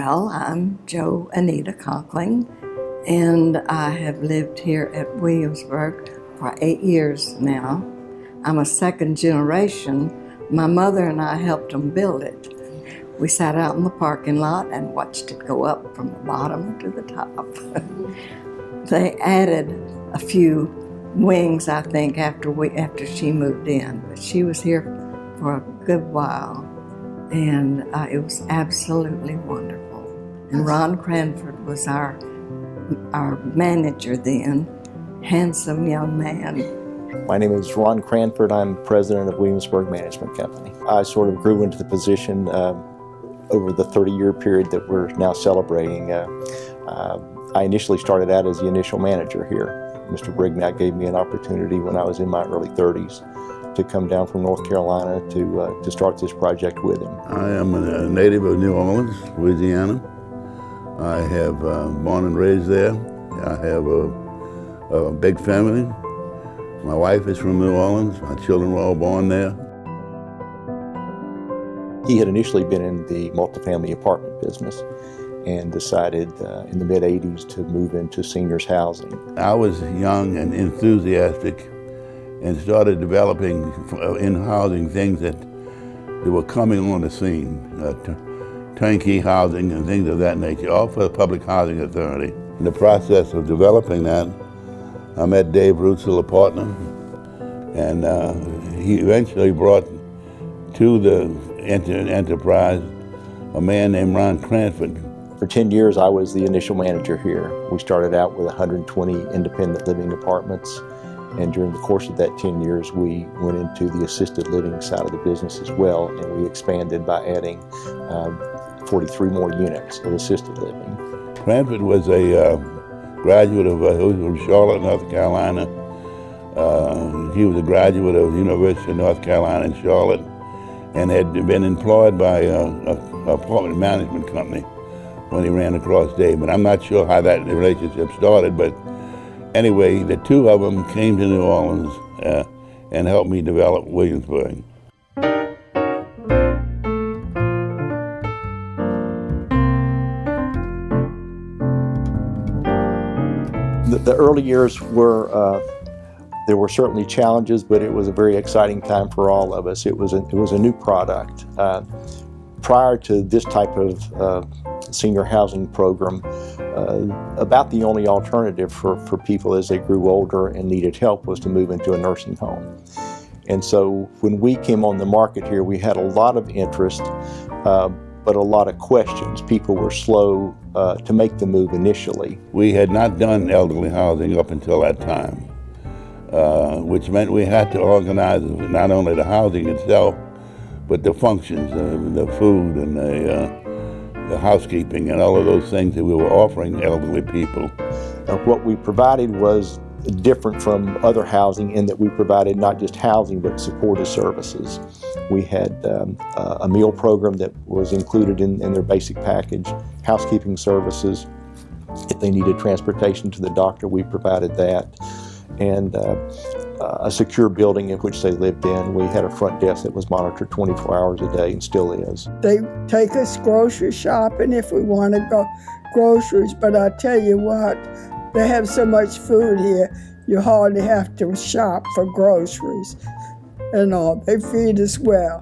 Well, I'm Jo Anita Conkling, and I have lived here at Williamsburg for 8 years now. I'm a second generation. My mother and I helped them build it. We sat out in the parking lot and watched it go up from the bottom to the top. They added a few wings, I think, after she moved in, but she was here for a good while, and it was absolutely wonderful. And Ron Cranford was our manager then, handsome young man. My name is Ron Cranford. I'm president of Williamsburg Management Company. I sort of grew into the position over the 30-year period that we're now celebrating. I initially started out as the initial manager here. Mr. Brignac gave me an opportunity when I was in my early 30s to come down from North Carolina to start this project with him. I am a native of New Orleans, Louisiana. I have born and raised there. I have a big family. My wife is from New Orleans. My children were all born there. He had initially been in the multifamily apartment business and decided in the mid-'80s to move into seniors housing. I was young and enthusiastic and started developing in housing things that were coming on the scene. Turnkey housing and things of that nature, all for the Public Housing Authority. In the process of developing that, I met Dave Rutzel, a partner, and he eventually brought to the enterprise a man named Ron Cranford. For 10 years, I was the initial manager here. We started out with 120 independent living apartments, and during the course of that 10 years, we went into the assisted living side of the business as well, and we expanded by adding 43 more units of assisted living. Cranford was a graduate of Charlotte, North Carolina. He was a graduate of the University of North Carolina in Charlotte and had been employed by an apartment management company when he ran across Dave. But I'm not sure how that relationship started, but anyway, the two of them came to New Orleans and helped me develop Williamsburg. The early years were, there were certainly challenges, but it was a very exciting time for all of us. It was a new product. Prior to this type of senior housing program, about the only alternative for people as they grew older and needed help was to move into a nursing home. And so when we came on the market here, we had a lot of interest, but a lot of questions. People were slow to make the move initially. We had not done elderly housing up until that time, which meant we had to organize not only the housing itself, but the functions, the food and the housekeeping and all of those things that we were offering elderly people. What we provided was different from other housing in that we provided not just housing but supportive services. We had a meal program that was included in their basic package, housekeeping services. If they needed transportation to the doctor, we provided that. And a secure building in which they lived in. We had a front desk that was monitored 24 hours a day and still is. They take us grocery shopping if we want to go groceries, but I tell you what, they have so much food here, you hardly have to shop for groceries and all. They feed us well.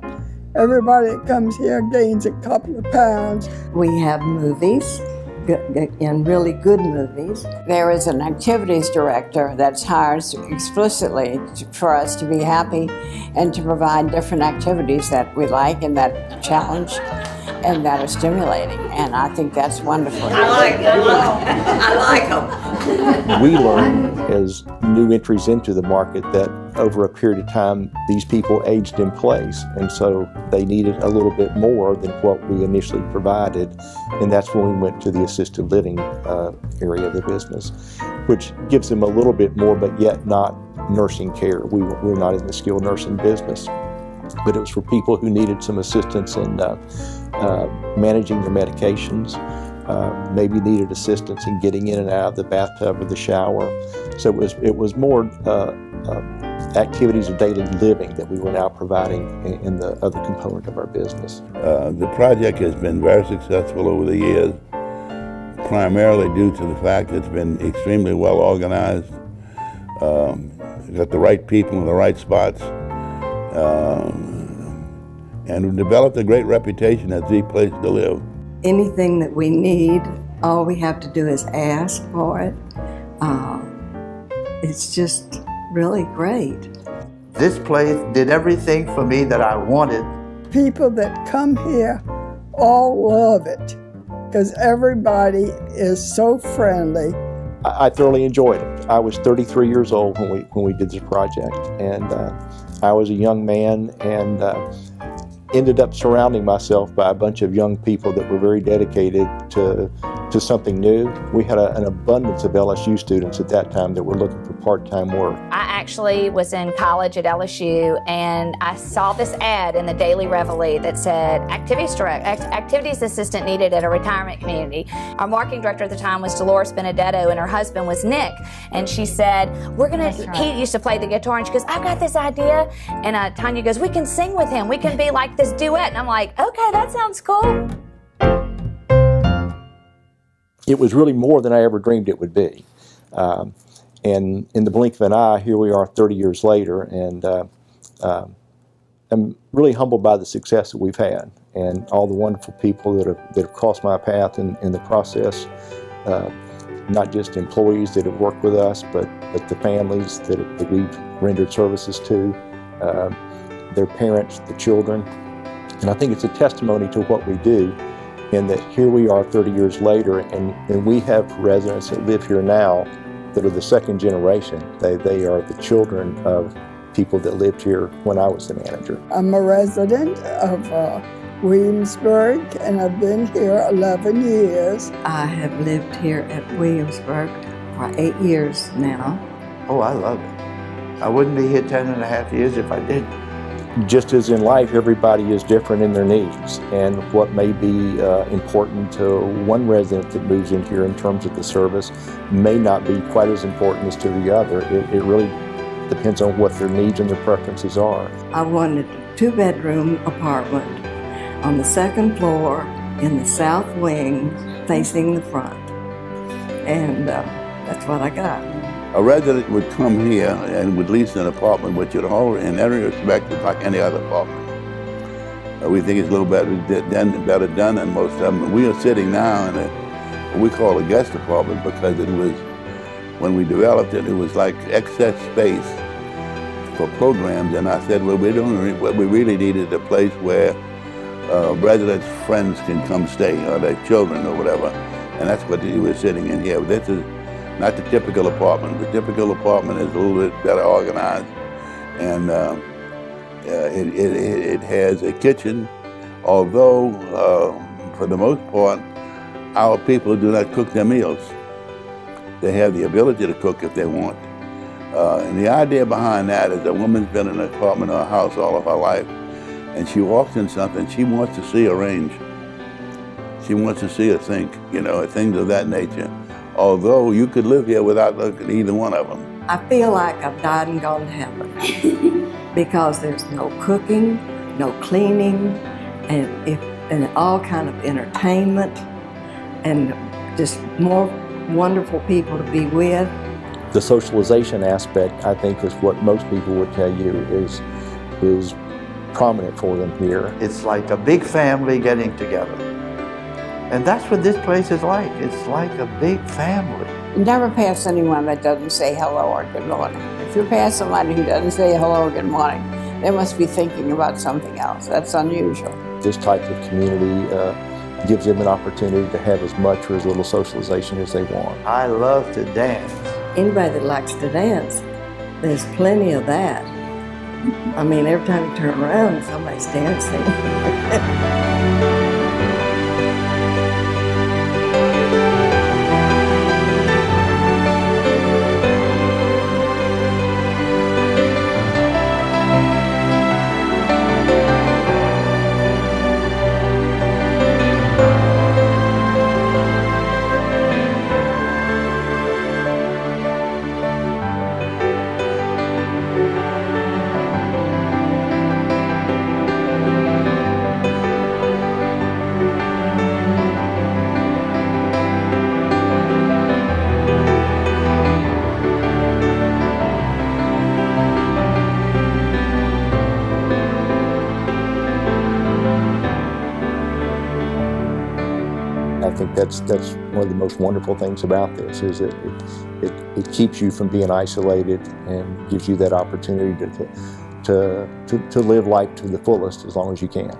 Everybody that comes here gains a couple of pounds. We have movies, and really good movies. There is an activities director that's hired explicitly for us to be happy and to provide different activities that we like and that challenge and that are stimulating. And I think that's wonderful. I like them. I like them. We learned as new entries into the market that over a period of time, these people aged in place. And so they needed a little bit more than what we initially provided. And that's when we went to the assisted living area of the business, which gives them a little bit more, but yet not nursing care. We're not in the skilled nursing business. But it was for people who needed some assistance in managing their medications, maybe needed assistance in getting in and out of the bathtub or the shower. So it was more activities of daily living that we were now providing in the other component of our business. The project has been very successful over the years, primarily due to the fact it's been extremely well organized. Got the right people in the right spots, and we've developed a great reputation as the place to live. Anything that we need, all we have to do is ask for it. It's just really great. This place did everything for me that I wanted. People that come here all love it because everybody is so friendly. I thoroughly enjoyed it. I was 33 years old when we did this project, and I was a young man and ended up surrounding myself by a bunch of young people that were very dedicated to something new. We had an abundance of LSU students at that time that were looking for part-time work. I actually was in college at LSU, and I saw this ad in the Daily Reveille that said activities assistant needed at a retirement community. Our marketing director at the time was Dolores Benedetto, and her husband was Nick. And she said, he used to play the guitar, and she goes, I've got this idea. And Tanya goes, we can sing with him. We can be like this duet. And I'm like, okay, that sounds cool. It was really more than I ever dreamed it would be. And in the blink of an eye, here we are 30 years later, and I'm really humbled by the success that we've had and all the wonderful people that have crossed my path in the process, not just employees that have worked with us, but the families that we've rendered services to, their parents, the children. And I think it's a testimony to what we do, in that here we are 30 years later, and we have residents that live here now that are the second generation. They are the children of people that lived here when I was the manager. I'm a resident of Williamsburg, and I've been here 11 years. I have lived here at Williamsburg for 8 years now. Oh, I love it. I wouldn't be here 10.5 years if I didn't. Just as in life, everybody is different in their needs, and what may be important to one resident that moves in here in terms of the service may not be quite as important as to the other. It really depends on what their needs and their preferences are. I wanted a 2-bedroom apartment on the 2nd floor in the south wing facing the front, and that's what I got. A resident would come here and would lease an apartment, which would all, in every respect, is like any other apartment. We think it's a little better done than most of them. We are sitting now in what we call a guest apartment, because it was, when we developed it, it was like excess space for programs. And I said, well, what we really need is a place where residents' friends can come stay, or their children or whatever. And that's what we were sitting in here. This is not the typical apartment. The typical apartment is a little bit better organized, and it has a kitchen, although for the most part, our people do not cook their meals. They have the ability to cook if they want. And the idea behind that is a woman's been in an apartment or a house all of her life, and she walks in something she wants to see arranged. She wants to see a sink, things of that nature. Although you could live here without looking at either one of them. I feel like I've died and gone to heaven because there's no cooking, no cleaning, and all kind of entertainment, and just more wonderful people to be with. The socialization aspect, I think, is what most people would tell you is prominent for them here. It's like a big family getting together. And that's what this place is like. It's like a big family. Never pass anyone that doesn't say hello or good morning. If you pass somebody who doesn't say hello or good morning, they must be thinking about something else. That's unusual. This type of community gives them an opportunity to have as much or as little socialization as they want. I love to dance. Anybody that likes to dance, there's plenty of that. I mean, every time you turn around, somebody's dancing. think that's one of the most wonderful things about this, is that it keeps you from being isolated and gives you that opportunity to live life to the fullest as long as you can.